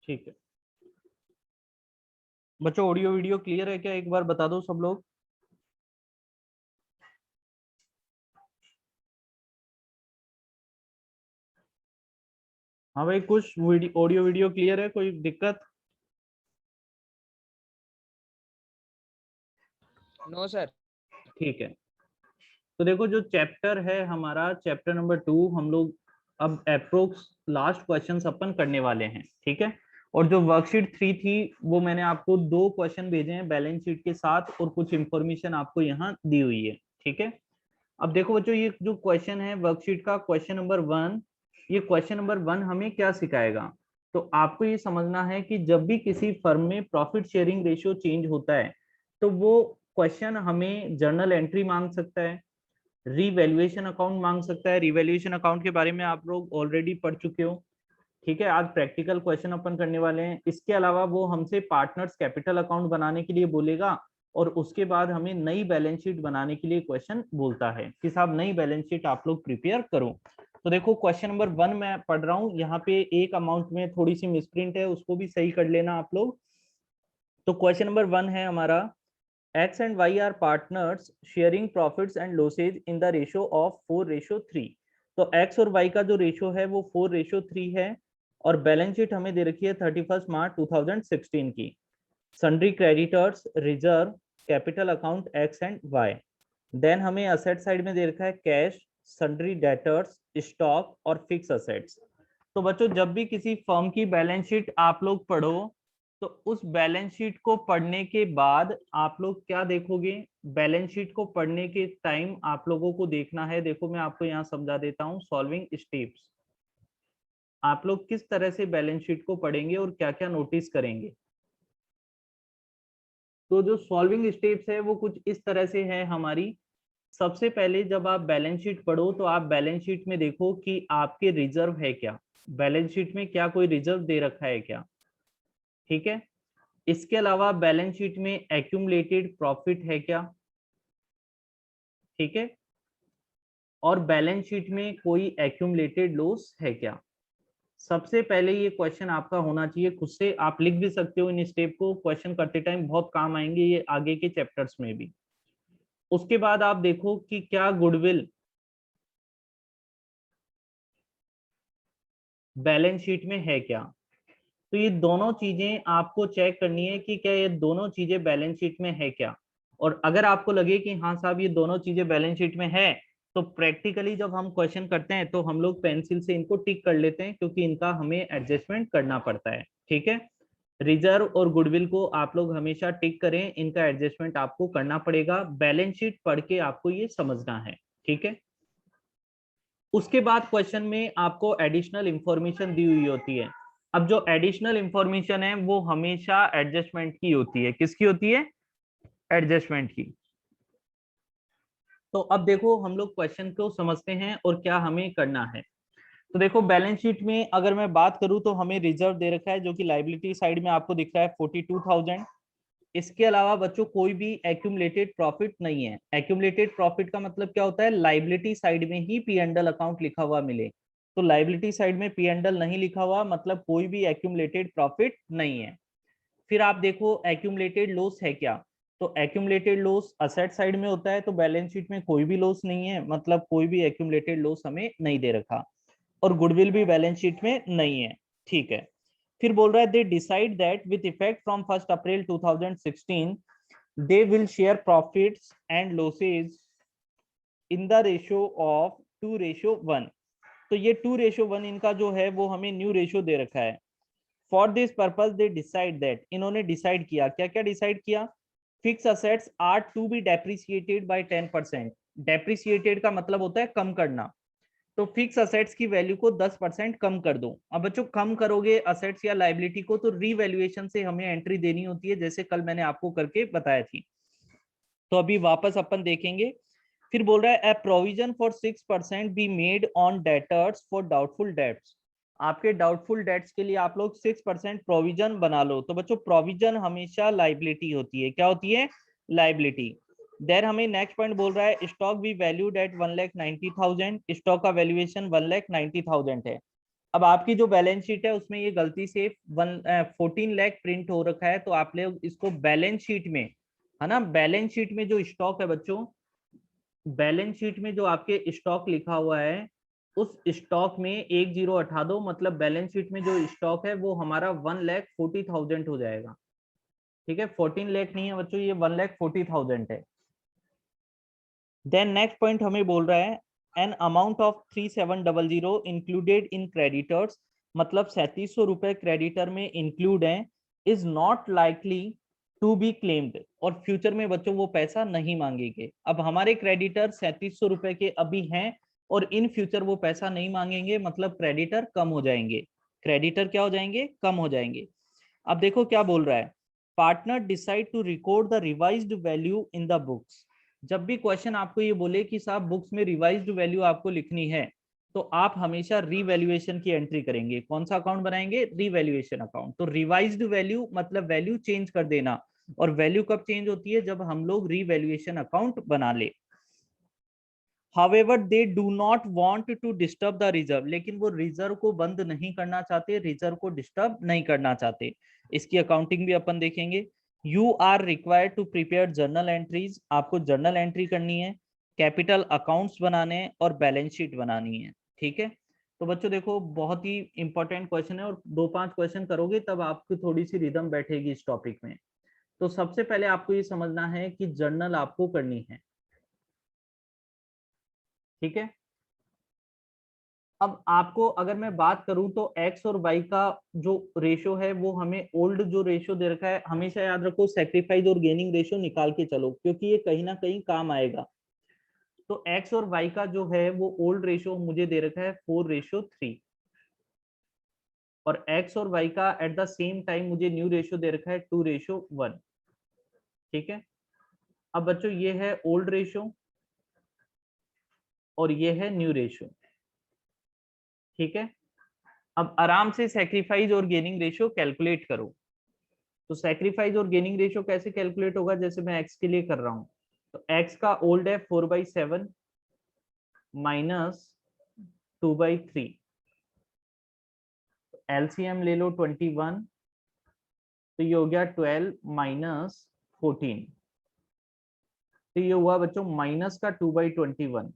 ठीक है बच्चों, ऑडियो वीडियो क्लियर है क्या? एक बार बता दो सब लोग। हाँ भाई, कुछ ऑडियो वीडियो क्लियर है? कोई दिक्कत? No sir. ठीक है, तो देखो जो चैप्टर है हमारा, चैप्टर नंबर 2, हम लोग अब अप्रोक्स लास्ट क्वेश्चंस अपन करने वाले हैं। ठीक है, और जो वर्कशीट 3 थी वो मैंने आपको 2 क्वेश्चन भेजे हैं बैलेंस शीट के साथ, और कुछ इंफॉर्मेशन आपको यहाँ दी हुई है। ठीक है, अब देखो बच्चों, ये जो क्वेश्चन है वर्कशीट का क्वेश्चन नंबर 1, ये क्वेश्चन नंबर 1 हमें क्या सिखाएगा? तो आपको ये समझना है कि जब भी किसी फर्म में प्रॉफिट शेयरिंग रेशियो चेंज होता है तो वो क्वेश्चन हमें जर्नल एंट्री मांग सकता है, रीवैल्यूएशन अकाउंट मांग सकता है। रीवैल्यूएशन अकाउंट के बारे में आप लोग ऑलरेडी पढ़ चुके हो। ठीक है, आज प्रैक्टिकल क्वेश्चन अपन करने वाले हैं। इसके अलावा वो हमसे पार्टनर्स कैपिटल अकाउंट बनाने के लिए बोलेगा, और उसके बाद हमें नई बैलेंस शीट बनाने के लिए क्वेश्चन बोलता है कि साहब नई बैलेंस शीट आप लोग प्रिपेयर करो। तो देखो क्वेश्चन नंबर 1 मैं पढ़ रहा हूँ, यहाँ पे एक अमाउंट में थोड़ी सी मिसप्रिंट है, उसको भी सही कर लेना आप लोग। तो क्वेश्चन नंबर 1 है हमारा, X and Y are partners sharing profits and losses in the ratio of 4:3। तो X और Y का जो रेशियो है वो 4:3 है, और बैलेंस शीट हमें दे रखी है 31 मार्च 2016 की। Sundry creditors, reserve, capital account X and Y। Then हमें असेट साइड में दे रखा है कैश, सन्ड्री डेटर्स, स्टॉक और फिक्स असेट्स। तो बच्चों जब भी किसी फर्म की बैलेंस शीट आप लोग पढ़ो, तो उस बैलेंस शीट को पढ़ने के बाद आप लोग क्या देखोगे? बैलेंस शीट को पढ़ने के टाइम आप लोगों को देखना है, देखो मैं आपको यहाँ समझा देता हूँ सॉल्विंग स्टेप्स। आप लोग किस तरह से बैलेंस शीट को पढ़ेंगे और क्या क्या नोटिस करेंगे। तो जो सॉल्विंग स्टेप्स है वो कुछ इस तरह से है हमारी। सबसे पहले जब आप बैलेंस शीट पढ़ो तो आप बैलेंस शीट में देखो कि आपके रिजर्व है क्या, बैलेंस शीट में क्या कोई रिजर्व दे रखा है क्या। ठीक है, इसके अलावा बैलेंस शीट में एक्यूमुलेटेड प्रॉफिट है क्या। ठीक है, और बैलेंस शीट में कोई एक्यूमुलेटेड लॉस है क्या। सबसे पहले ये क्वेश्चन आपका होना चाहिए, खुद से आप लिख भी सकते हो इन स्टेप को, क्वेश्चन करते टाइम बहुत काम आएंगे ये आगे के चैप्टर्स में भी। उसके बाद आप देखो कि क्या गुडविल बैलेंस शीट में है क्या। तो ये दोनों चीजें आपको चेक करनी है कि क्या ये दोनों चीजें बैलेंस शीट में है क्या। और अगर आपको लगे कि हाँ साहब ये दोनों चीजें बैलेंस शीट में है, तो प्रैक्टिकली जब हम क्वेश्चन करते हैं तो हम लोग पेंसिल से इनको टिक कर लेते हैं, क्योंकि इनका हमें एडजस्टमेंट करना पड़ता है। ठीक है, रिजर्व और गुडविल को आप लोग हमेशा टिक करें, इनका एडजस्टमेंट आपको करना पड़ेगा। बैलेंस शीट पढ़ के आपको ये समझना है। ठीक है, उसके बाद क्वेश्चन में आपको एडिशनल इंफॉर्मेशन दी हुई होती है। अब जो एडिशनल इंफॉर्मेशन है वो हमेशा एडजस्टमेंट की होती है। किसकी होती है? एडजस्टमेंट की। तो अब देखो हम लोग क्वेश्चन को समझते हैं और क्या हमें करना है। तो देखो बैलेंस शीट में अगर मैं बात करूं तो हमें रिजर्व दे रखा है जो कि लाइबिलिटी साइड में आपको दिख रहा है 42,000। इसके अलावा बच्चों कोई भी एक्यूमुलेटेड प्रॉफिट नहीं है। एक्यूमुलेटेड प्रॉफिट का मतलब क्या होता है? लाइबिलिटी साइड में ही पी एंड एल अकाउंट लिखा हुआ मिले। तो लाइबिलिटी साइड में पी एंड एल नहीं लिखा हुआ मतलब कोई भी एक्यूमुलेटेड प्रॉफिट नहीं है। फिर आप देखो एक्यूमुलेटेड लॉस है क्या। तो एक्यूमुलेटेड लॉस असेट साइड में होता है, तो बैलेंस शीट में कोई भी लॉस नहीं है, मतलब कोई भी एक्यूमुलेटेड लॉस हमें नहीं दे रखा। और गुडविल भी बैलेंस शीट में नहीं है। ठीक है, फिर बोल रहा है दे decide that with effect from 1 April 2016 they will share profits and losses in the ratio of 2:1। तो ये 2:1 इनका जो है वो हमें न्यू रेशियो दे रखा है। For this purpose they decide that, इन्होंने डिसाइड किया, क्या क्या डिसाइड किया? Fix assets are to be depreciated by 10%। Depreciated का मतलब होता है कम करना। तो फिक्स असेट्स की वैल्यू को 10% कम कर दो। अब बच्चों कम करोगे असेट्स या लाइबिलिटी को तो रीवैल्यूएशन से हमें एंट्री देनी होती है, जैसे कल मैंने आपको करके बताया थी। तो अभी वापस अपन देखेंगे। फिर बोल रहा है ए provision for 6% be made on debtors for doubtful dates. आपके डाउटफुल डेट्स के लिए आप लोग 6% प्रोविजन बना लो। तो बच्चों प्रोविजन हमेशा लाइबिलिटी होती है। क्या होती है? लाइबिलिटी। देर हमें नेक्स्ट पॉइंट बोल रहा है stock be valued at 1,90,000। Stock का वैल्यूएशन 1,90,000 है। अब आपकी जो बैलेंस शीट है उसमें ये गलती से 14 लाख प्रिंट हो रखा है, तो आप लोग इसको बैलेंस शीट में, है ना, बैलेंस शीट में जो स्टॉक है बच्चों, बैलेंस शीट में जो आपके स्टॉक लिखा हुआ है उस स्टॉक में एक जीरो हटा दो, मतलब बैलेंस शीट में जो स्टॉक है वो हमारा 1,40,000 हो जाएगा। ठीक है, 14 लाख नहीं है बच्चों, ये 1,40,000 है। देन नेक्स्ट पॉइंट हमें बोल रहा है an amount of 3700 included in creditors, मतलब 3700 रुपए क्रेडिटर में इंक्लूड है, is not likely to be claimed, और फ्यूचर में बच्चों वो पैसा नहीं मांगेंगे। अब हमारे क्रेडिटर 3700 रुपए के अभी हैं और इन फ्यूचर वो पैसा नहीं मांगेंगे, मतलब क्रेडिटर कम हो जाएंगे। क्रेडिटर क्या हो जाएंगे? कम हो जाएंगे। अब देखो क्या बोल रहा है, partner decide to record the revised value in the books. जब भी क्वेश्चन आपको ये बोले कि साहब बुक्स में रिवाइज्ड वैल्यू आपको लिखनी है, तो आप हमेशा रीवैल्यूएशन की एंट्री करेंगे। कौन सा अकाउंट बनाएंगे? Revaluation account. तो रिवाइज्ड वैल्यू मतलब वैल्यू चेंज कर देना, और वैल्यू कब चेंज होती है? जब हम लोग रीवैल्यूएशन अकाउंट बना ले। However, they do not want to disturb the reserve, लेकिन वो रिजर्व को बंद नहीं करना चाहते, रिजर्व को डिस्टर्ब नहीं करना चाहते। इसकी अकाउंटिंग भी अपन देखेंगे। You are required to prepare journal entries, आपको जर्नल एंट्री करनी है, कैपिटल अकाउंट्स बनाने हैं और बैलेंस शीट बनानी है। ठीक है, तो बच्चों देखो बहुत ही इंपॉर्टेंट क्वेश्चन है, और 2-5 क्वेश्चन करोगे तब आपकी थोड़ी सी रिदम बैठेगी इस टॉपिक में। तो सबसे पहले आपको ये समझना है कि जर्नल आपको करनी है। ठीक है, अब आपको अगर मैं बात करूं तो एक्स और वाई का जो रेशो है वो हमें ओल्ड जो रेशो दे रखा है, हमेशा याद रखो सेक्रीफाइस और गेनिंग रेशो निकाल के चलो, क्योंकि ये कहीं ना कहीं काम आएगा। तो एक्स और वाई का जो है वो ओल्ड रेशो मुझे दे रखा है 4:3, और एक्स और वाई का एट द सेम टाइम मुझे न्यू रेशो दे रखा है 2:1। ठीक है, अब बच्चों ये है ओल्ड रेशो और ये है न्यू रेशो। ठीक है, अब आराम से सेक्रीफाइस और गेनिंग रेशियो कैलकुलेट करो। तो सेक्रीफाइस और गेनिंग रेशियो कैसे कैलकुलेट होगा? जैसे मैं एक्स के लिए कर रहा हूं, तो एक्स का ओल्ड है 4/7 -2/3, एलसीएम ले लो 21, तो ये हो गया 12 -14, तो ये हुआ बच्चों माइनस का 2/21।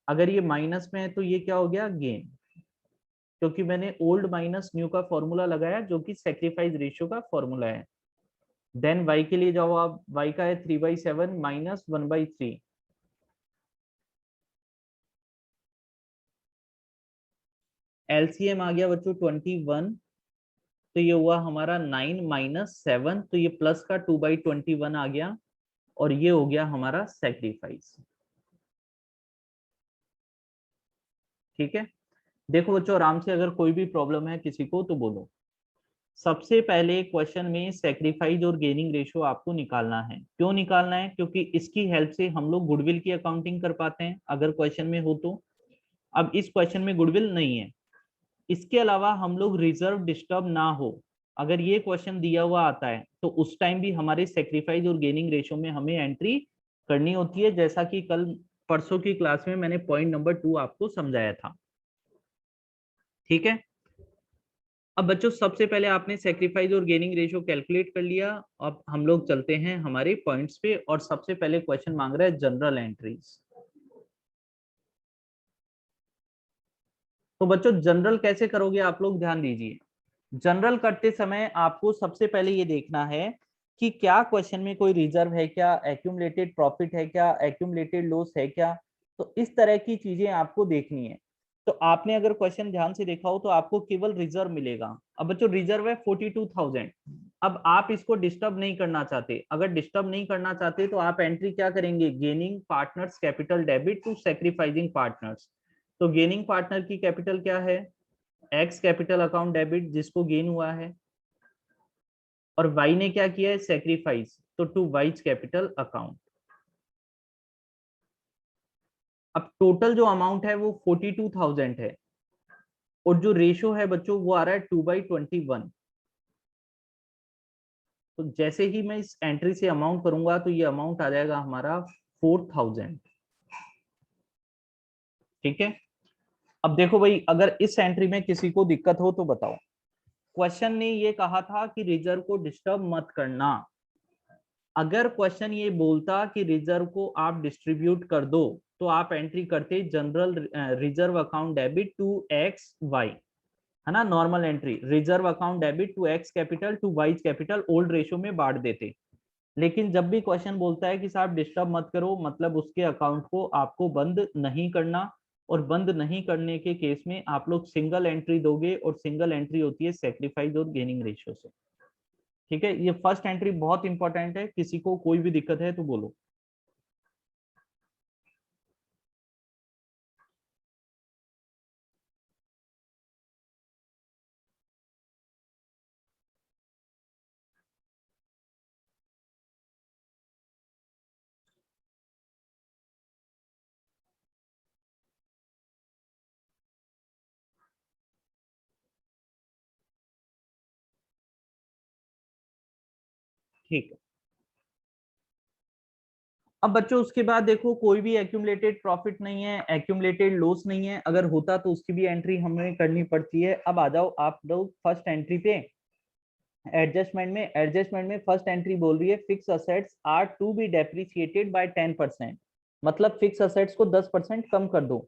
अगर ये माइनस में है तो ये क्या हो गया? गेन, क्योंकि मैंने ओल्ड माइनस न्यू का फॉर्मूला लगाया जो कि सेक्रीफाइस रेशियो का फॉर्मूला है। देन y के लिए जाओ आप, y का है 3/7 -1/3, एलसीएम आ गया बच्चों 21, तो ये हुआ हमारा 9 -7, तो ये प्लस का 2/21 आ गया, और ये हो गया हमारा सेक्रीफाइस। ठीक है, देखो बच्चों आराम से, अगर कोई भी प्रॉब्लम है किसी को तो बोलो। सबसे पहले क्वेश्चन में सेक्रीफाइस और गेनिंग रेशियो आपको निकालना है। क्यों निकालना है? क्योंकि इसकी हेल्प से हम लोग गुडविल की अकाउंटिंग कर पाते हैं अगर क्वेश्चन में हो तो। अब इस क्वेश्चन में गुडविल नहीं है, इसके अलावा हम लोग रिजर्व डिस्टर्ब ना हो, अगर ये क्वेश्चन दिया हुआ आता है तो उस टाइम भी हमारे सेक्रीफाइस और गेनिंग रेशियो में हमें एंट्री करनी होती है, जैसा कि कल परसों की क्लास में मैंने पॉइंट नंबर 2 आपको समझाया था। ठीक है, अब बच्चों सबसे पहले आपने सेक्रीफाइस और गेनिंग रेशियो कैलकुलेट कर लिया। अब हम लोग चलते हैं हमारे पॉइंट्स पे, और सबसे पहले क्वेश्चन मांग रहा है जनरल एंट्रीज। तो बच्चों जनरल कैसे करोगे आप लोग, ध्यान दीजिए। जनरल करते समय आपको सबसे पहले ये देखना है कि क्या क्वेश्चन में कोई रिजर्व है क्या, एक्यूमुलेटेड प्रॉफिट है क्या, एक्यूमुलेटेड लॉस है क्या। तो इस तरह की चीजें आपको देखनी है। तो आपने अगर क्वेश्चन ध्यान से देखा हो तो आपको केवल रिजर्व मिलेगा। अब बच्चों रिजर्व है 42,000। अब आप इसको डिस्टर्ब नहीं करना चाहते, अगर डिस्टर्ब नहीं करना चाहते तो आप एंट्री क्या करेंगे? Gaining partners capital debit to sacrificing partners. तो गेनिंग पार्टनर की कैपिटल क्या है? एक्स कैपिटल अकाउंट डेबिट जिसको गेन हुआ है, और वाई ने क्या किया है? सेक्रीफाइस, तो टू वाइज कैपिटल अकाउंट। अब टोटल जो अमाउंट है वो 42,000 है, और जो रेशो है बच्चों वो आ रहा है 2/21। तो जैसे ही मैं इस एंट्री से अमाउंट करूंगा तो ये अमाउंट आ जाएगा हमारा 4,000। ठीक है, अब देखो भाई, अगर इस एंट्री में किसी को दिक्कत हो तो बताओ। क्वेश्चन ने ये कहा था कि रिजर्व को डिस्टर्ब मत करना। अगर क्वेश्चन ये बोलता कि रिजर्व को आप डिस्ट्रीब्यूट कर दो, तो आप एंट्री करते general reserve account debit to X Y, है ना, normal entry, reserve account debit to X capital to Y capital old ratio में बांट देते। लेकिन जब भी क्वेश्चन बोलता है कि साहब डिस्टर्ब मत करो, मतलब उसके अकाउंट को आपको बंद नहीं करना, और बंद नहीं करने के केस में आप लोग सिंगल एंट्री दोगे, और सिंगल एंट्री होती है सेक्रीफाइस और गेनिंग रेशियो से। ठीक है, ये फर्स्ट एंट्री बहुत इंपॉर्टेंट है, किसी को कोई भी दिक्कत है तो बोलो। ठीक है, अब बच्चों उसके बाद देखो, कोई भी एक्यूमुलेटेड प्रॉफिट नहीं है, एक्यूमुलेटेड लॉस नहीं है, अगर होता तो उसकी भी एंट्री हमें करनी पड़ती है। अब आ जाओ आप लोग फर्स्ट एंट्री पे। एडजस्टमेंट में फर्स्ट एंट्री बोल रही है fix assets are to be depreciated by 10%, मतलब फिक्स असेट्स को 10% कम कर दो।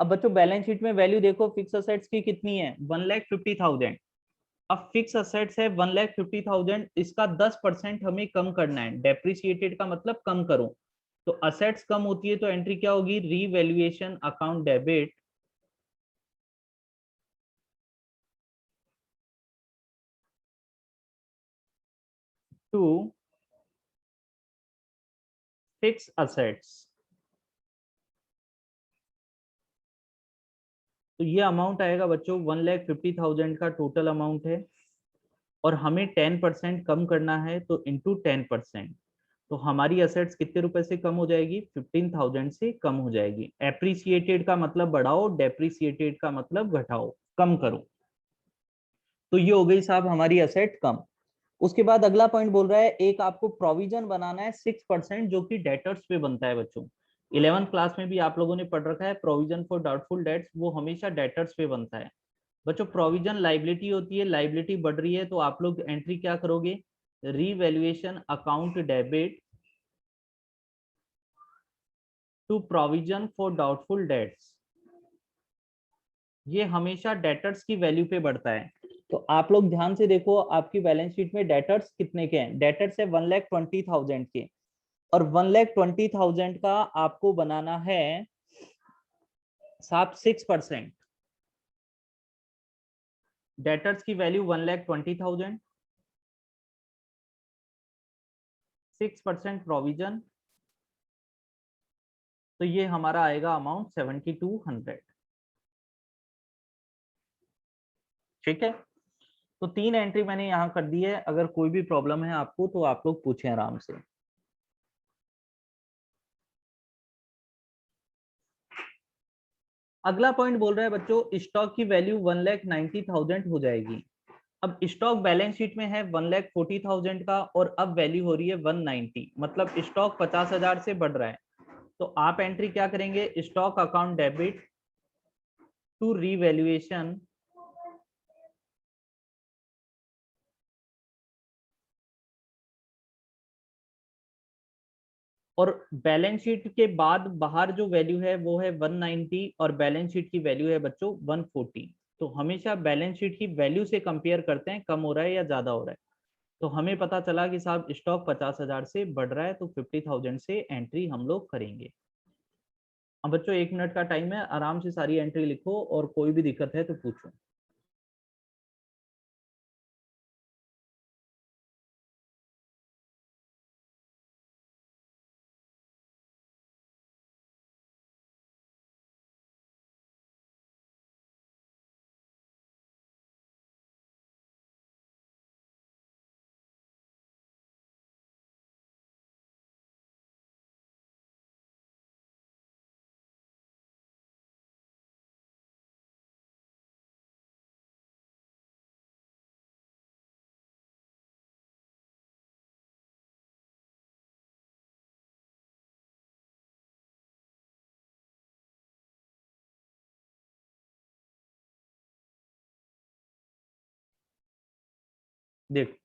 अब बच्चों बैलेंस शीट में वैल्यू देखो फिक्स असेट्स की कितनी है, 1,50,000। अब फिक्स असेट्स है 1,50,000, इसका 10% हमें कम करना है, डेप्रिसिएटेड का मतलब कम करो। तो असेट्स कम होती है तो एंट्री क्या होगी, revaluation account debit to fix assets. तो ये अमाउंट आएगा बच्चों 1,50,000 का टोटल अमाउंट है, और हमें 10% कम करना है, तो इंटू 10%। तो हमारी असेट्स कितने रुपए से कम हो जाएगी, 15,000 से कम हो जाएगी। एप्रिसिएटेड का मतलब बढ़ाओ, डेप्रिसिएटेड का मतलब घटाओ, कम करो। तो ये हो गई साहब हमारी असेट कम। उसके बाद अगला पॉइंट बोल रहा है एक आपको प्रोविजन बनाना है 6%, जो कि डेटर्स पे बनता है बच्चों। 11th क्लास में भी आप लोगों ने पढ़ रखा है प्रोविजन फॉर डाउटफुल डेट्स, वो हमेशा डेटर्स पे बनता है। बच्चों प्रोविजन लाइबिलिटी होती है, लाइबिलिटी बढ़ रही है तो आप लोग एंट्री क्या करोगे, revaluation account debit to provision for doubtful debts. ये हमेशा डेटर्स की वैल्यू पे बढ़ता है। तो आप लोग ध्यान से देखो आपकी बैलेंस शीट में डेटर्स कितने के हैं, डेटर्स है 1,20,000 के, और 1,20,000 का आपको बनाना है साहब 6%। डेटर्स की वैल्यू 1,20,000, 6% प्रोविजन, तो ये हमारा आएगा अमाउंट 7,200। ठीक है, तो 3 एंट्री मैंने यहाँ कर दी है, अगर कोई भी प्रॉब्लम है आपको तो आप लोग पूछें आराम से। अगला पॉइंट बोल रहा है बच्चों स्टॉक की वैल्यू 1,90,000 हो जाएगी। अब स्टॉक बैलेंस शीट में है 1,40,000 का, और अब वैल्यू हो रही है 190, मतलब स्टॉक 50,000 से बढ़ रहा है। तो आप एंट्री क्या करेंगे, stock account debit to revaluation और बैलेंस शीट के बाद बाहर जो वैल्यू है वो है 190, और बैलेंस शीट की वैल्यू है बच्चों 140। तो हमेशा बैलेंस शीट की वैल्यू से कंपेयर करते हैं कम हो रहा है या ज्यादा हो रहा है। तो हमें पता चला कि साहब स्टॉक 50,000 से बढ़ रहा है, तो 50,000 से एंट्री हम लोग करेंगे। अब बच्चों 1 मिनट का टाइम है, आराम से सारी एंट्री लिखो, और कोई भी दिक्कत है तो पूछो। देखो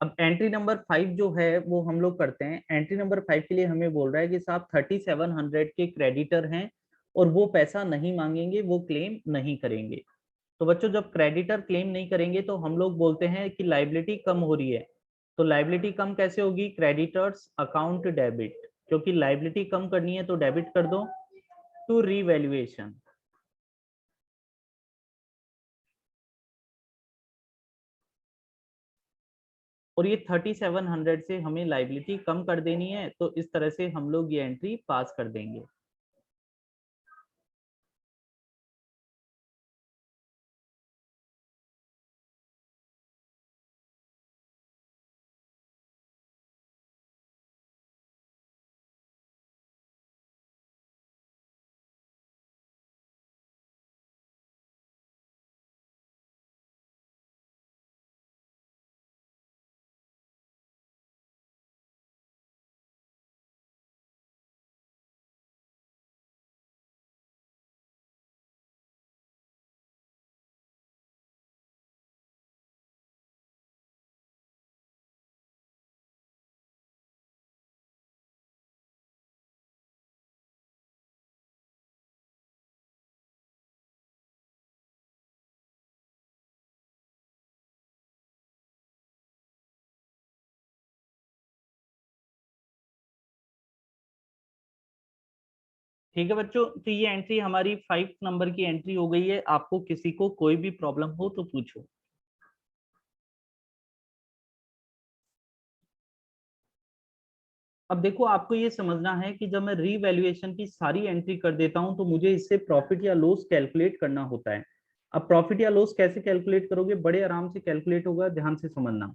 अब एंट्री नंबर 5 जो है वो हम लोग करते हैं। एंट्री नंबर 5 के लिए हमें बोल रहा है कि साहब 3700 के क्रेडिटर हैं और वो पैसा नहीं मांगेंगे, वो क्लेम नहीं करेंगे। तो बच्चों जब क्रेडिटर क्लेम नहीं करेंगे तो हम लोग बोलते हैं कि लाइबिलिटी कम हो रही है। तो लाइबिलिटी कम कैसे होगी? क्रेडिटर्स अकाउंट डेबिट, क्योंकि लाइबिलिटी कम करनी है तो डेबिट कर दो टू रीवैल्यूएशन। और ये 3700 से हमें लाइबिलिटी कम कर देनी है, तो इस तरह से हम लोग ये एंट्री पास कर देंगे। ठीक है बच्चों, तो ये एंट्री हमारी 5 नंबर की एंट्री हो गई है। आपको किसी को कोई भी प्रॉब्लम हो तो पूछो। अब देखो आपको ये समझना है कि जब मैं रीवैल्यूएशन की सारी एंट्री कर देता हूं तो मुझे इससे प्रॉफिट या लॉस कैलकुलेट करना होता है। अब प्रॉफिट या लॉस कैसे कैलकुलेट करोगे? बड़े आराम से कैलकुलेट होगा, ध्यान से समझना।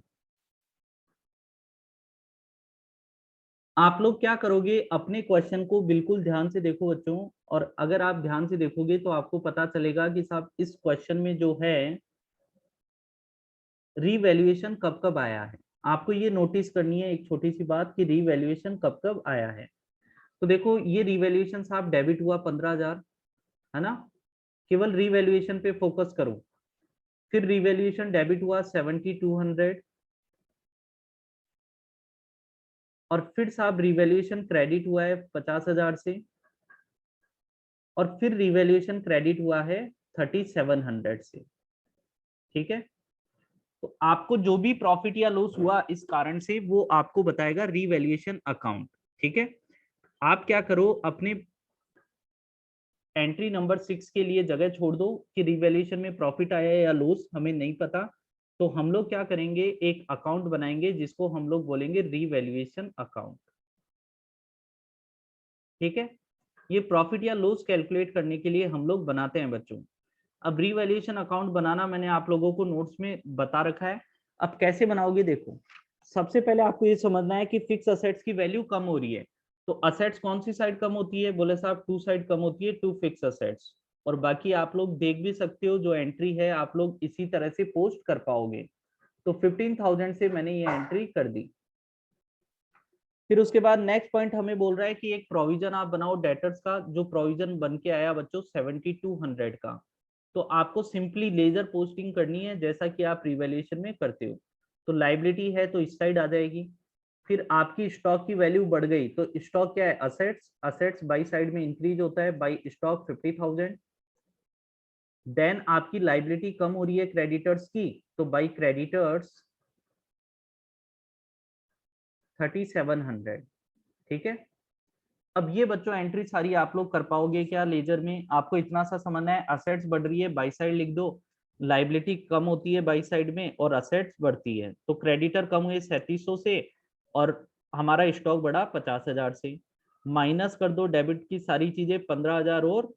आप लोग क्या करोगे, अपने क्वेश्चन को बिल्कुल ध्यान से देखो बच्चों। और अगर आप ध्यान से देखोगे तो आपको पता चलेगा कि साहब इस क्वेश्चन में जो है रीवैल्यूएशन कब कब आया है। आपको ये नोटिस करनी है एक छोटी सी बात कि रीवैल्यूएशन कब कब आया है। तो देखो ये रीवैल्यूएशन साहब डेबिट हुआ 15,000, है ना? केवल रीवैल्यूएशन पे फोकस करो। फिर रीवैल्यूएशन डेबिट हुआ 7200, और फिर साहब रीवैल्यूएशन क्रेडिट हुआ है 50,000 से, और फिर रिवैल्यूएशन क्रेडिट हुआ है 3700 से। ठीक है, तो आपको जो भी प्रॉफिट या लॉस हुआ इस कारण से वो आपको बताएगा रिवैल्यूएशन अकाउंट। ठीक है, आप क्या करो, अपने एंट्री नंबर 6 के लिए जगह छोड़ दो कि रिवैल्यूएशन में प्रॉफिट आया या लॉस हमें नहीं पता। तो हम लोग क्या करेंगे, एक अकाउंट बनाएंगे जिसको हम लोग बोलेंगे रिवैल्यूएशन अकाउंट। ठीक है, ये प्रॉफिट या लॉस कैलकुलेट करने के लिए हम लोग बनाते हैं बच्चों। अब रिवैल्यूएशन अकाउंट बनाना मैंने आप लोगों को नोट्स में बता रखा है। अब कैसे बनाओगे देखो, सबसे पहले आपको ये समझना है कि फिक्स असेट्स की वैल्यू कम हो रही है। तो असेट्स कौन सी साइड कम होती है? बोले साहब टू साइड कम होती है, टू फिक्स असेट्स। और बाकी आप लोग देख भी सकते हो, जो एंट्री है आप लोग इसी तरह से पोस्ट कर पाओगे। तो 15,000 से मैंने ये एंट्री कर दी। फिर उसके बाद नेक्स्ट पॉइंट हमें बोल रहा है कि एक प्रोविजन आप बनाओ डेटर्स का। जो प्रोविजन बन के आया बच्चों 7200 का, तो आपको सिंपली लेजर पोस्टिंग करनी है जैसा कि आप रिवैल्यूएशन में करते हो। तो लाइबिलिटी है तो इस साइड आ जाएगी। फिर आपकी स्टॉक की वैल्यू बढ़ गई तो स्टॉक क्या है? असेट्स। असेट्स बाई साइड में इंक्रीज होता है बाई स्टॉक 50,000। देन आपकी लाइबिलिटी कम हो रही है क्रेडिटर्स की, तो बाई क्रेडिटर्स 3700। ठीक है, अब ये बच्चों एंट्री सारी आप लोग कर पाओगे क्या लेजर में? आपको इतना सा समझना है, असेट्स बढ़ रही है बाई साइड लिख दो, लाइबिलिटी कम होती है बाई साइड में और असेट्स बढ़ती है। तो क्रेडिटर कम हुए 3700 से और हमारा स्टॉक बढ़ा 50,000 से। माइनस कर दो डेबिट की सारी चीजें 15,000 और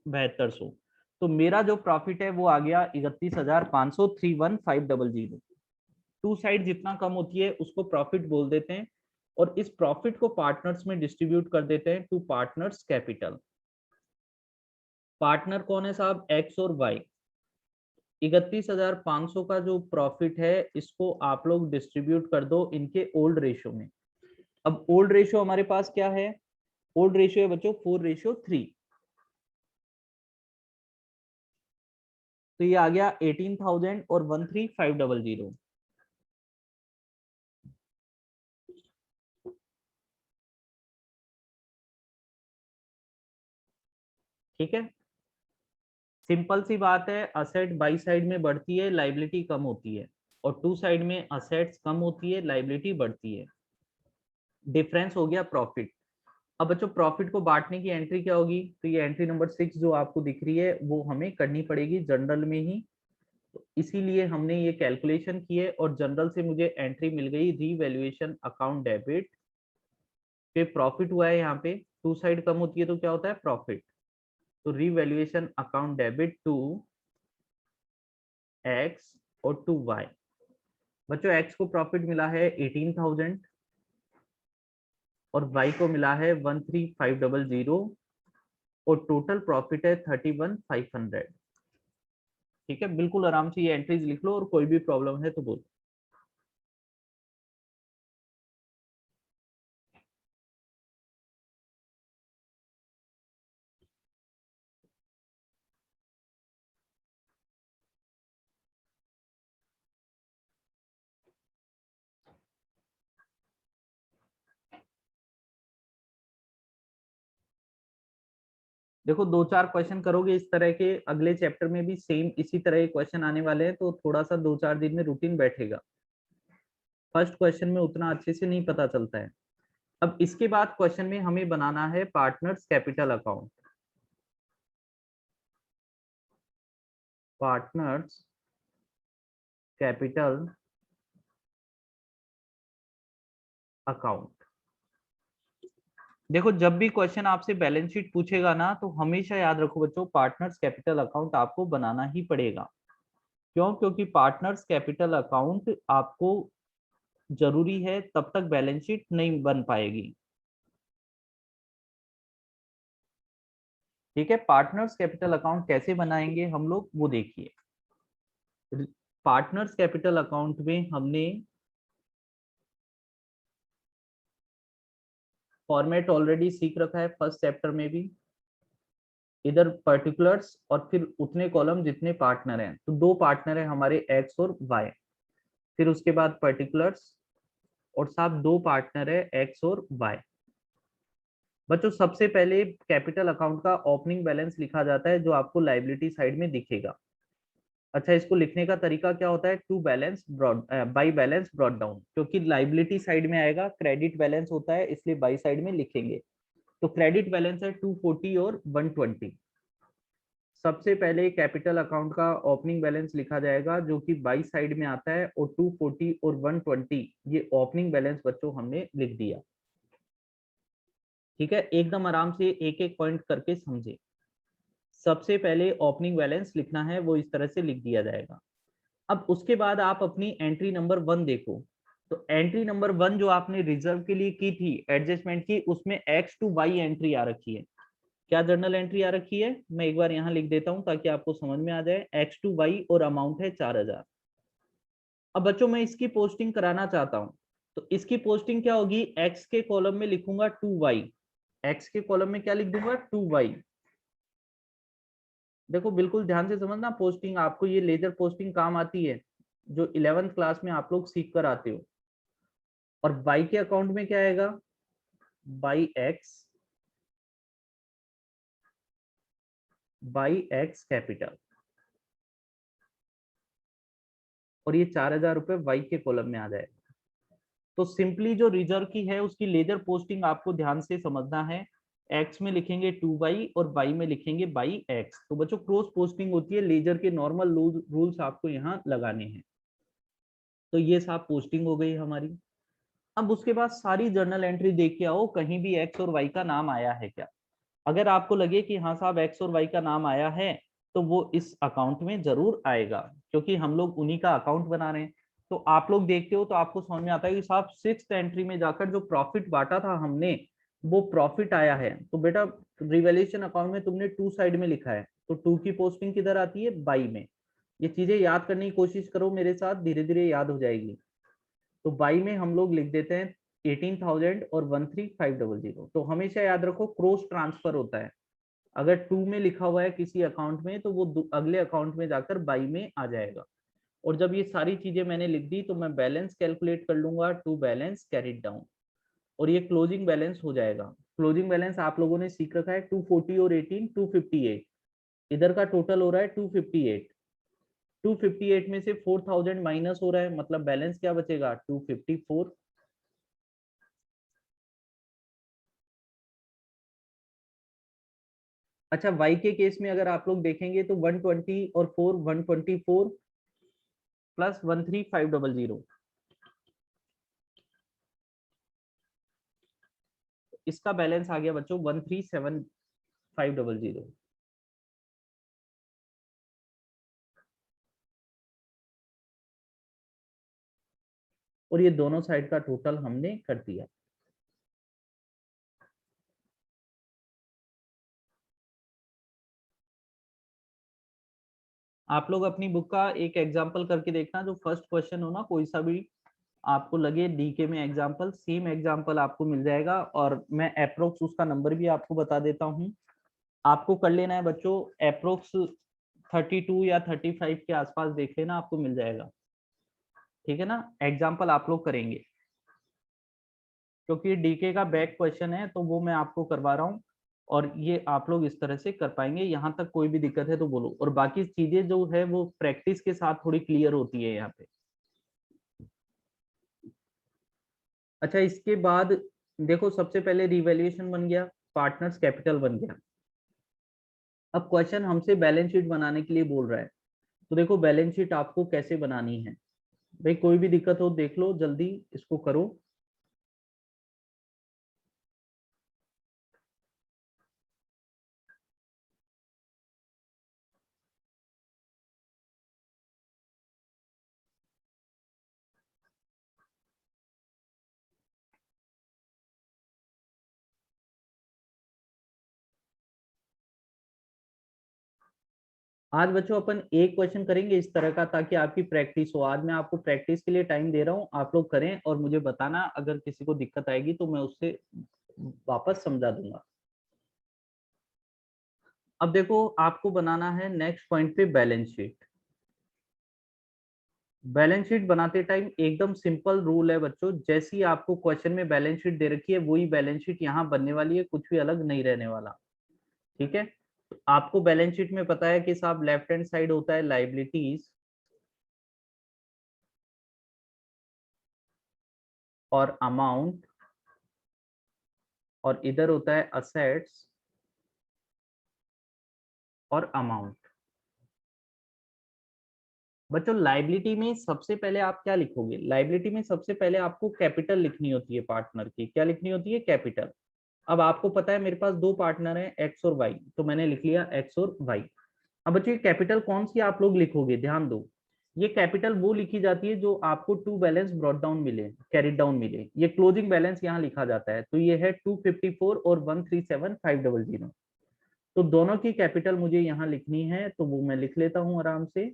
7200। तो मेरा जो प्रॉफिट है वो आ गया 31,500, 31,500। टू साइड जितना कम होती है उसको प्रॉफिट बोल देते हैं। और इस प्रॉफिट को पार्टनर्स में डिस्ट्रीब्यूट कर देते हैं टू पार्टनर्स कैपिटल। पार्टनर कौन है साहब? एक्स और वाई। 31,500 का जो प्रॉफिट है इसको आप लोग डिस्ट्रीब्यूट कर दो इनके ओल्ड रेशियो में। अब ओल्ड रेशियो हमारे पास क्या है? ओल्ड रेशियो है बच्चों 4:3। तो ये आ गया 18,000 और 13,500। ठीक है, सिंपल सी बात है, असेट बाई साइड में बढ़ती है, लाइबिलिटी कम होती है, और टू साइड में असेट्स कम होती है, लाइबिलिटी बढ़ती है। डिफरेंस हो गया प्रॉफिट। अब बच्चों प्रॉफिट को बांटने की एंट्री क्या होगी? तो ये एंट्री नंबर 6 जो आपको दिख रही है वो हमें करनी पड़ेगी जनरल में ही, तो इसीलिए हमने ये कैलकुलेशन की है। और जनरल से मुझे एंट्री मिल गई रीवैल्यूएशन अकाउंट डेबिट, फिर प्रॉफिट हुआ है। यहाँ पे टू साइड कम होती है तो क्या होता है? प्रॉफिट। तो revaluation account debit to X और टू वाई। बच्चों एक्स को प्रॉफिट मिला है 18,000 और वाई को मिला है 13,500 और टोटल प्रॉफिट है 31,500। ठीक है, बिल्कुल आराम से ये एंट्रीज लिख लो और कोई भी प्रॉब्लम है तो बोलो। देखो दो चार क्वेश्चन करोगे इस तरह के, अगले चैप्टर में भी सेम इसी तरह के क्वेश्चन आने वाले हैं, तो थोड़ा सा दो चार दिन में रूटीन बैठेगा। फर्स्ट क्वेश्चन में उतना अच्छे से नहीं पता चलता है। अब इसके बाद क्वेश्चन में हमें बनाना है partners capital account. Partners capital account. देखो जब भी क्वेश्चन आपसे बैलेंस शीट पूछेगा ना, तो हमेशा याद रखो बच्चों, पार्टनर्स कैपिटल अकाउंट आपको बनाना ही पड़ेगा। क्यों? क्योंकि पार्टनर्स कैपिटल अकाउंट आपको जरूरी है, तब तक बैलेंस शीट नहीं बन पाएगी। ठीक है, पार्टनर्स कैपिटल अकाउंट कैसे बनाएंगे हम लोग वो देखिए। पार्टनर्स कैपिटल अकाउंट में हमने फॉर्मेट ऑलरेडी सीख रखा है फर्स्ट चैप्टर में भी। इधर पर्टिकुलर्स और फिर उतने कॉलम जितने पार्टनर हैं, तो दो पार्टनर है हमारे एक्स और वाई। फिर उसके बाद पर्टिकुलर्स और साथ दो पार्टनर है एक्स और वाई। बच्चों सबसे पहले कैपिटल अकाउंट का ओपनिंग बैलेंस लिखा जाता है, जो आपको लाइबिलिटी साइड में दिखेगा। अच्छा, इसको लिखने का तरीका क्या होता है? To balance brought by balance brought down, क्योंकि लाइबिलिटी साइड में आएगा, क्रेडिट बैलेंस होता है इसलिए बाई साइड में लिखेंगे। तो क्रेडिट बैलेंस है 240 और 120। सबसे पहले कैपिटल अकाउंट का ओपनिंग बैलेंस लिखा जाएगा जो कि बाई साइड में आता है, और 240 और 120 ये ओपनिंग बैलेंस बच्चों हमने लिख दिया। ठीक है, एकदम आराम से एक एक पॉइंट करके समझे। सबसे पहले ओपनिंग बैलेंस लिखना है, वो इस तरह से लिख दिया जाएगा। अब उसके बाद आप अपनी एंट्री नंबर 1 देखो। तो एंट्री नंबर 1 जो आपने रिजर्व के लिए की थी, एडजस्टमेंट की, उसमें एक्स टू वाई एंट्री आ रखी है। क्या जर्नल एंट्री आ रखी है? मैं एक बार यहाँ लिख देता हूँ ताकि आपको समझ में आ जाए। एक्स टू वाई और अमाउंट है 4,000। अब बच्चों मैं इसकी पोस्टिंग कराना चाहता हूँ, तो इसकी पोस्टिंग क्या होगी? एक्स के कॉलम में लिखूंगा 2y। एक्स के कॉलम में क्या लिख दूंगा? 2y। देखो बिल्कुल ध्यान से समझना, पोस्टिंग आपको ये लेजर पोस्टिंग काम आती है जो 11th क्लास में आप लोग सीख कर आते हो। और बाई के अकाउंट में क्या आएगा? By x capital. और ये 4,000 रुपए वाई के कॉलम में आ जाएगा। तो सिंपली जो रिजर्व की है उसकी लेजर पोस्टिंग आपको ध्यान से समझना है। एक्स में लिखेंगे 2y और वाई में लिखेंगे बाई एक्स। तो बच्चों क्रॉस पोस्टिंग होती है, लेजर के नॉर्मल रूल्स आपको यहाँ लगाने हैं। तो ये सब पोस्टिंग हो गई हमारी। अब उसके बाद सारी जर्नल एंट्री देख के आओ, कहीं भी एक्स और वाई का नाम आया है क्या। अगर आपको लगे कि हाँ साहब एक्स और वाई का नाम आया है, तो वो इस अकाउंट में जरूर आएगा, क्योंकि हम लोग उन्हीं का अकाउंट बना रहे हैं। तो आप लोग देखते हो तो आपको समझ में आता है कि साहब सिक्स्थ एंट्री में जाकर जो प्रॉफिट बांटा था हमने, वो प्रॉफिट आया है। तो बेटा रिवैल्यूएशन अकाउंट में तुमने टू साइड में लिखा है, तो टू की पोस्टिंग किधर आती है? बाई में। ये चीजें याद करने की कोशिश करो मेरे साथ, धीरे धीरे याद हो जाएगी। तो बाई में हम लोग लिख देते हैं 18,000 और 13,500। तो हमेशा याद रखो क्रॉस ट्रांसफर होता है। अगर 2 में लिखा हुआ है किसी अकाउंट में तो वो अगले अकाउंट में जाकर बाई में आ जाएगा। और जब ये सारी चीजें मैंने लिख दी तो मैं बैलेंस कैलकुलेट कर लूंगा, टू बैलेंस कैरिड डाउन, और ये क्लोजिंग बैलेंस हो जाएगा। क्लोजिंग बैलेंस आप लोगों ने सीख रखा है 240 और 18 258, इधर का टोटल हो रहा है 258। 258 में से 4000 माइनस हो रहा है, मतलब बैलेंस क्या बचेगा 254। अच्छा, वाई के केस में अगर आप लोग देखेंगे तो 120 और 4 124 प्लस 13500, इसका बैलेंस आ गया बच्चों 137,500। और ये दोनों साइड का टोटल हमने कर दिया। आप लोग अपनी बुक का एक एग्जाम्पल करके देखना, जो फर्स्ट क्वेश्चन हो ना कोई सा भी आपको लगे डीके में एग्जाम्पल, सेम एग्जाम्पल आपको मिल जाएगा। और मैं अप्रोक्स उसका नंबर भी आपको बता देता हूँ। आपको कर लेना है बच्चों अप्रोक्स 32 या 35 के आसपास देख लेना, आपको मिल जाएगा। ठीक है ना, एग्जाम्पल आप लोग करेंगे क्योंकि डीके का बैक क्वेश्चन है तो वो मैं आपको करवा रहा हूँ। और ये आप लोग इस तरह से कर पाएंगे। यहाँ तक कोई भी दिक्कत है तो बोलो, और बाकी चीजें जो है वो प्रैक्टिस के साथ थोड़ी क्लियर होती है यहाँ पे। अच्छा, इसके बाद देखो सबसे पहले रिवैल्यूएशन बन गया, पार्टनर्स कैपिटल बन गया। अब क्वेश्चन हमसे बैलेंस शीट बनाने के लिए बोल रहा है। तो देखो बैलेंस शीट आपको कैसे बनानी है भाई, कोई भी दिक्कत हो देख लो, जल्दी इसको करो। आज बच्चों अपन एक क्वेश्चन करेंगे इस तरह का, ताकि आपकी प्रैक्टिस हो। आज मैं आपको प्रैक्टिस के लिए टाइम दे रहा हूँ, आप लोग करें और मुझे बताना अगर किसी को दिक्कत आएगी तो मैं उससे वापस समझा दूंगा। अब देखो आपको बनाना है नेक्स्ट पॉइंट पे बैलेंस शीट। बैलेंस शीट बनाते टाइम एकदम सिंपल रूल है बच्चों, जैसी आपको क्वेश्चन में बैलेंस शीट दे रखी है वही बैलेंस शीट यहाँ बनने वाली है, कुछ भी अलग नहीं रहने वाला। ठीक है, तो आपको बैलेंस शीट में पता है कि साहब लेफ्ट हैंड साइड होता है लाइबिलिटीज और अमाउंट, और इधर होता है असेट्स और अमाउंट। बच्चों लाइबिलिटी में सबसे पहले आप क्या लिखोगे, लाइबिलिटी में सबसे पहले आपको कैपिटल लिखनी होती है, पार्टनर की क्या लिखनी होती है, कैपिटल। अब आपको पता है मेरे पास दो पार्टनर हैं एक्स और वाई, तो मैंने लिख लिया एक्स और वाई। अब बच्चों ये कैपिटल कौन सी आप लोग लिखोगे, ध्यान दो। ये कैपिटल वो लिखी जाती है जो आपको टू बैलेंस ब्रॉट डाउन मिले, कैरिड डाउन मिले। ये क्लोजिंग बैलेंस यहाँ लिखा जाता है, तो ये है 254 और 137,500। तो दोनों की कैपिटल मुझे यहाँ लिखनी है, तो वो मैं लिख लेता हूँ आराम से।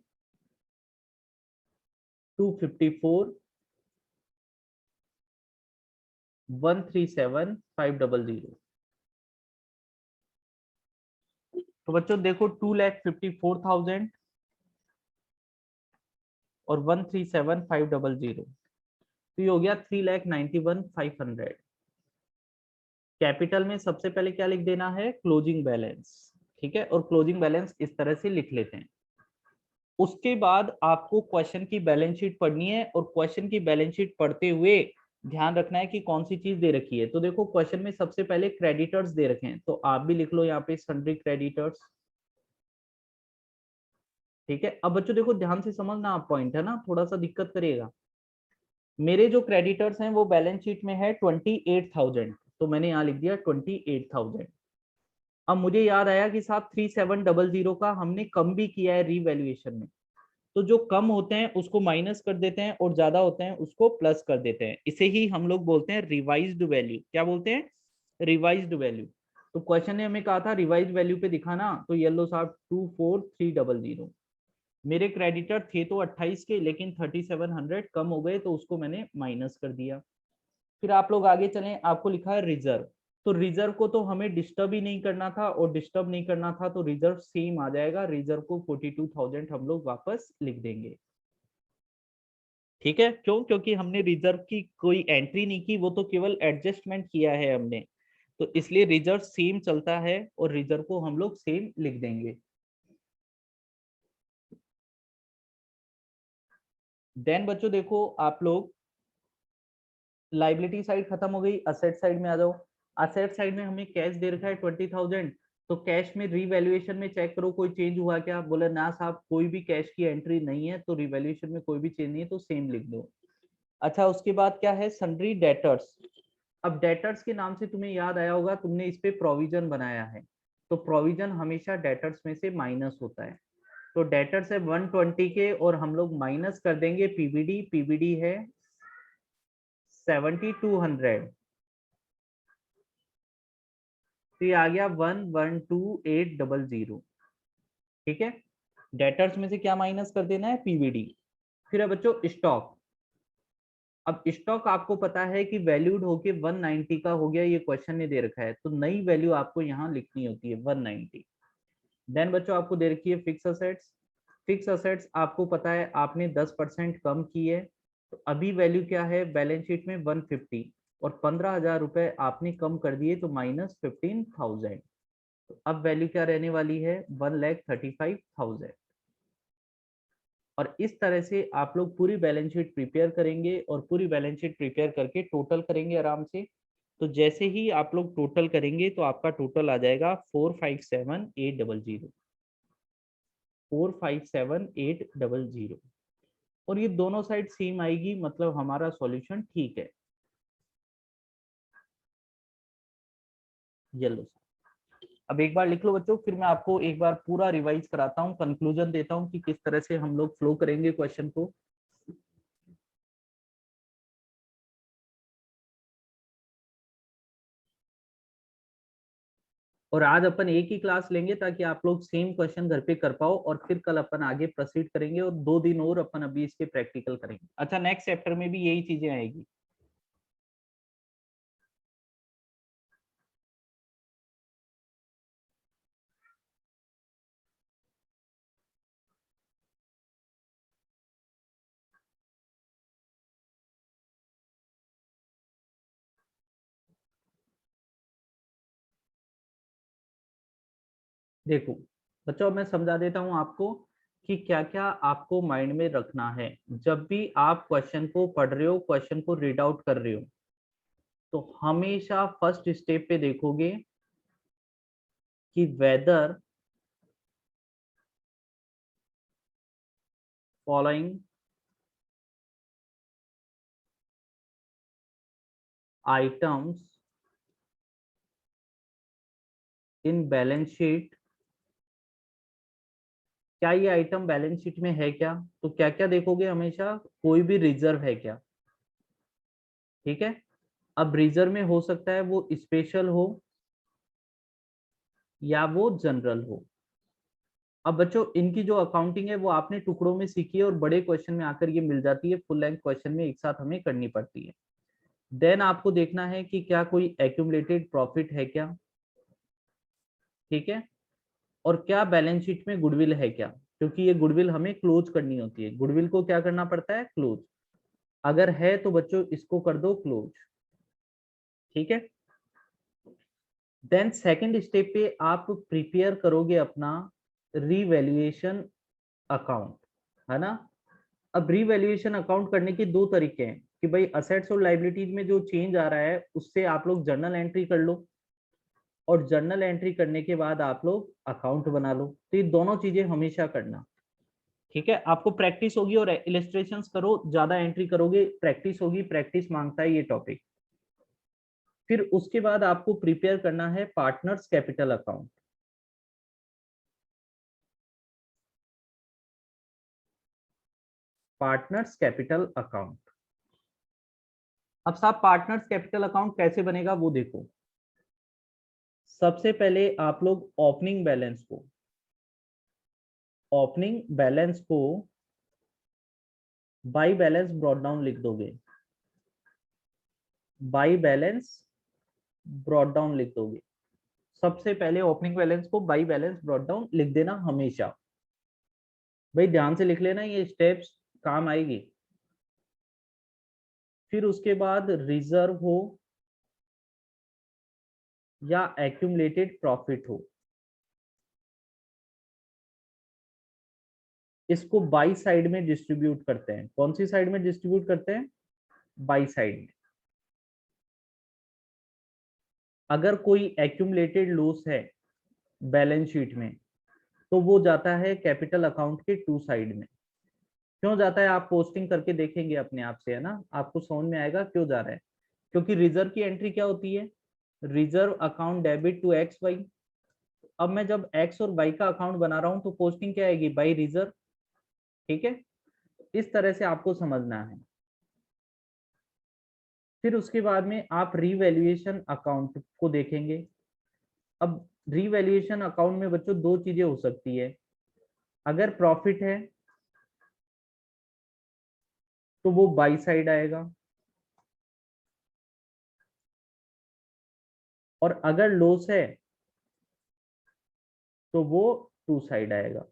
254 137,500। तो बच्चों देखो 2,54,000 और 137,500, तो ये हो गया 3,91,500। कैपिटल में सबसे पहले क्या लिख देना है, क्लोजिंग बैलेंस। ठीक है, और क्लोजिंग बैलेंस इस तरह से लिख लेते हैं। उसके बाद आपको क्वेश्चन की बैलेंस शीट पढ़नी है, और क्वेश्चन की बैलेंस शीट पढ़ते हुए ध्यान रखना है कि कौन सी चीज दे रखी है। तो देखो क्वेश्चन में सबसे पहले क्रेडिटर्स दे रखे हैं, तो आप भी लिख लो यहाँ पे सन्ड्री क्रेडिटर्स। ठीक है, अब बच्चों देखो ध्यान से समझना, आप पॉइंट है ना थोड़ा सा दिक्कत करिएगा। मेरे जो क्रेडिटर्स हैं वो बैलेंस शीट में है 28,000, तो मैंने यहाँ लिख दिया 28,000। अब मुझे याद आया कि साहब 3700 का हमने कम भी किया है रीवैल्यूएशन में, तो जो कम होते हैं उसको माइनस कर देते हैं और ज्यादा होते हैं उसको प्लस कर देते हैं। इसे ही हम लोग बोलते हैं रिवाइज्ड वैल्यू। क्या बोलते हैं, रिवाइज्ड वैल्यू। तो क्वेश्चन ने हमें कहा था रिवाइज्ड वैल्यू पे दिखाना, तो येलो साहब 24300। मेरे क्रेडिटर थे तो 28 के, लेकिन 3700 कम हो गए तो उसको मैंने माइनस कर दिया। फिर आप लोग आगे चलें, आपको लिखा है रिजर्व। तो रिजर्व को तो हमें डिस्टर्ब ही नहीं करना था, और डिस्टर्ब नहीं करना था तो रिजर्व सेम आ जाएगा, रिजर्व को 42,000 हम लोग वापस लिख देंगे। ठीक है, क्यों? क्योंकि हमने रिजर्व की कोई एंट्री नहीं की, वो तो केवल एडजस्टमेंट किया है हमने, तो इसलिए रिजर्व सेम चलता है और रिजर्व को हम लोग सेम लिख देंगे। देन बच्चों देखो, आप लोग लाइबिलिटी साइड खत्म हो गई, असेट साइड में आ जाओ। असेट साइड में हमें कैश दे रखा है 20,000, तो कैश में रीवैल्यूएशन में चेक करो कोई चेंज हुआ क्या। बोले ना साहब कोई भी कैश की एंट्री नहीं है, तो रिवैल्यूएशन में कोई भी चेंज नहीं है, तो सेम लिख दो। अच्छा, उसके बाद क्या है, सन्ड्री डेटर्स। अब डेटर्स के नाम से तुम्हें याद आया होगा, तुमने इस पे प्रोविजन बनाया है, तो प्रोविजन हमेशा डेटर्स में से माइनस होता है। तो डेटर्स है 120 के, और हम लोग माइनस कर देंगे पीबीडी। पीबीडी है 7200, तो ये आ गया 112800। ठीक है, डेटर्स में से क्या माइनस कर देना है, पीवीडी। फिर है बच्चों स्टॉक। अब स्टॉक आपको पता है कि वैल्यूड होके 190 का हो गया, ये क्वेश्चन ने दे रखा है, तो नई वैल्यू आपको यहाँ लिखनी होती है 190। देन बच्चों आपको दे रखी है फिक्स असेट्स। फिक्स असेट्स आपको पता है आपने 10% कम की है, तो अभी वैल्यू क्या है बैलेंस शीट में 150, और 15,000 रुपए आपने कम कर दिए, तो -15,000। तो अब वैल्यू क्या रहने वाली है, 1,35,000। और इस तरह से आप लोग पूरी बैलेंस शीट प्रिपेयर करेंगे, और पूरी बैलेंस शीट प्रिपेयर करके टोटल करेंगे आराम से। तो जैसे ही आप लोग टोटल करेंगे, तो आपका टोटल आ जाएगा 457,800, 457,800। और ये दोनों साइड सेम आएगी, मतलब हमारा सॉल्यूशन ठीक है। येलो। अब एक बार लिख लो बच्चों, फिर मैं आपको एक बार पूरा रिवाइज कराता हूँ, कंक्लूजन देता हूँ कि किस तरह से हम लोग फ्लो करेंगे क्वेश्चन को। और आज अपन एक ही क्लास लेंगे, ताकि आप लोग सेम क्वेश्चन घर पे कर पाओ, और फिर कल अपन आगे प्रोसीड करेंगे, और 2 दिन और अपन अभी इसके प्रैक्टिकल करेंगे। अच्छा, नेक्स्ट चैप्टर में भी यही चीजें आएगी। देखो बच्चों, मैं समझा देता हूँ आपको कि क्या क्या आपको माइंड में रखना है जब भी आप क्वेश्चन को पढ़ रहे हो, क्वेश्चन को रीड आउट कर रहे हो। तो हमेशा फर्स्ट स्टेप पे देखोगे कि weather following items in balance sheet, क्या ये आइटम बैलेंस शीट में है क्या। तो क्या क्या देखोगे, हमेशा कोई भी रिजर्व है क्या। ठीक है, अब रिजर्व में हो सकता है वो स्पेशल हो या वो जनरल हो। अब बच्चों इनकी जो अकाउंटिंग है वो आपने टुकड़ों में सीखी है, और बड़े क्वेश्चन में आकर ये मिल जाती है, फुल लेंथ क्वेश्चन में एक साथ हमें करनी पड़ती है। देन आपको देखना है कि क्या कोई एक्यूमुलेटेड प्रॉफिट है क्या। ठीक है, और क्या बैलेंस शीट में गुडविल है क्या, क्योंकि ये गुडविल हमें क्लोज करनी होती है। गुडविल को क्या करना पड़ता है, क्लोज। अगर है तो बच्चों इसको कर दो क्लोज। ठीक है, देन सेकंड स्टेप पे आप प्रिपेयर करोगे अपना रीवैल्यूएशन अकाउंट, है ना। अब रीवैल्यूएशन अकाउंट करने के दो तरीके हैं, कि भाई असेट्स और लाइबिलिटीज में जो चेंज आ रहा है उससे आप लोग जर्नल एंट्री कर लो, और जर्नल एंट्री करने के बाद आप लोग अकाउंट बना लो। तो ये दोनों चीजें हमेशा करना। ठीक है, आपको प्रैक्टिस होगी, और इलस्ट्रेशंस करो, ज्यादा एंट्री करोगे, प्रैक्टिस होगी, प्रैक्टिस मांगता है ये टॉपिक। फिर उसके बाद आपको प्रिपेयर करना है partners capital account. Partners capital account. अब साहब पार्टनर्स कैपिटल अकाउंट कैसे बनेगा वो देखो। सबसे पहले आप लोग ओपनिंग बैलेंस को बाई बैलेंस ब्रॉट डाउन लिख दोगे। बाई बैलेंस ब्रॉट डाउन लिख दोगे। सबसे पहले ओपनिंग बैलेंस को बाई बैलेंस ब्रॉट डाउन लिख देना हमेशा। भाई ध्यान से लिख लेना, ये स्टेप्स काम आएगी। फिर उसके बाद रिजर्व हो या एक्यूमुलेटेड प्रॉफिट हो, इसको बाई साइड में डिस्ट्रीब्यूट करते हैं। कौन सी साइड में डिस्ट्रीब्यूट करते हैं? बाई साइड में। अगर कोई एक्यूमुलेटेड लॉस है बैलेंस शीट में तो वो जाता है कैपिटल अकाउंट के टू साइड में। क्यों जाता है आप पोस्टिंग करके देखेंगे अपने आप से, है ना, आपको समझ में आएगा क्यों जा रहा है। क्योंकि रिजर्व की एंट्री क्या होती है? Reserve account debit to X Y. अब मैं जब एक्स और वाई का अकाउंट बना रहा हूं तो पोस्टिंग क्या आएगी? By reserve. ठीक है, इस तरह से आपको समझना है। फिर उसके बाद में आप रीवैल्यूएशन अकाउंट को देखेंगे। अब रीवैल्यूएशन अकाउंट में बच्चों दो चीजें हो सकती है। अगर प्रॉफिट है तो वो बाई साइड आएगा, और अगर लॉस है तो वो टू साइड आएगा।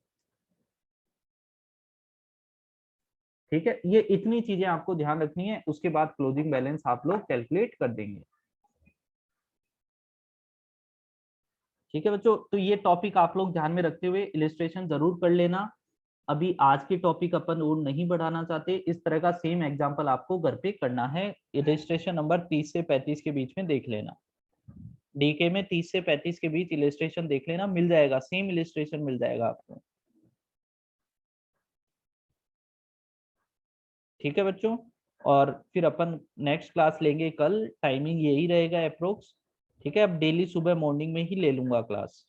ठीक है, ये इतनी चीजें आपको ध्यान रखनी है, उसके बाद क्लोजिंग बैलेंस आप लोग कैलकुलेट कर देंगे। ठीक है बच्चों, तो ये टॉपिक आप लोग ध्यान में रखते हुए इलिस्ट्रेशन जरूर कर लेना। अभी आज के टॉपिक अपन और नहीं बढ़ाना चाहते, इस तरह का सेम एग्जांपल आपको घर पे करना है। इलिस्ट्रेशन नंबर 30 से 35 के बीच में देख लेना। डीके में 30 से 35 के बीच इलिस्ट्रेशन देख लेना, मिल जाएगा, सेम इलिस्ट्रेशन मिल जाएगा आपको। ठीक है बच्चों, और फिर अपन नेक्स्ट क्लास लेंगे कल, टाइमिंग यही रहेगा अप्रोक्स। ठीक है, अब डेली सुबह मॉर्निंग में ही ले लूंगा क्लास।